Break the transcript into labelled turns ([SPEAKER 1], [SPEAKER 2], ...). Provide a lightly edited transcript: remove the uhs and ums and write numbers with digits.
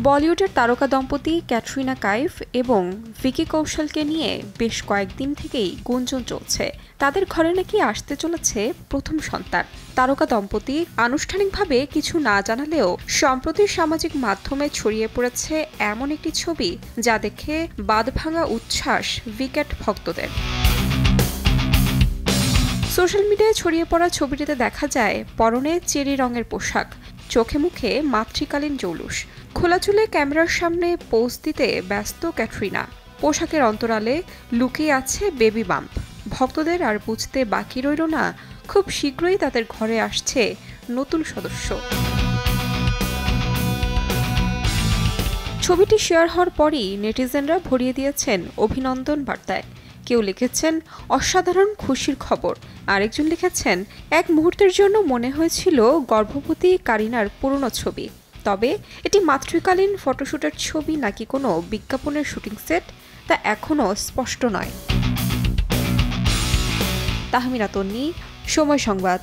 [SPEAKER 1] বলিউডের তারকা দম্পতি ক্যাটরিনা কাইফ এবং ভিকি কৌশলকে নিয়ে বেশ কয়েকদিন থেকেই গুঞ্জন চলছে তাদের ঘরে নাকি আসতে চলেছে প্রথম সন্তান। তারকা দম্পতি আনুষ্ঠানিকভাবে কিছু না জানালেও সম্প্রতি সামাজিক মাধ্যমে ছড়িয়ে পড়েছে এমন একটি ছবি যা দেখে বাঁধভাঙা উচ্ছ্বাস ভিক্যাট ভক্তদের। সোশ্যাল মিডিয়ায় ছড়িয়ে পড়া ছবিটিতে দেখা যায় পরনে চেরি রঙের পোশাক, চোখে মুখে মাতৃকালীন জৌলুস। খোলা চুলে ক্যামেরার সামনে পোজ দিতে ব্যস্ত ক্যাটরিনা। পোশাকের অন্তরালে লুকিয়ে আছে বেবি বাম্প। ভক্তদের আর বুঝতে বাকি রইল না খুব শীঘ্রই তাদের ঘরে আসছে নতুন সদস্য। ছবিটি শেয়ার হওয়ার পরই নেটিজেনরা ভরিয়ে দিয়েছেন অভিনন্দন বার্তায়। কেউ লিখেছেন অসাধারণ খুশির খবর, আরেকজন লিখেছেন এক মুহূর্তের জন্য মনে হয়েছিল গর্ভবতী কারিনার পুরনো ছবি। তবে এটি মাতৃকালীন ফটোশুটের ছবি নাকি কোনো বিজ্ঞাপনের শুটিং সেট তা এখনও স্পষ্ট নয়। তাহমিনা তন্নি, সময় সংবাদ।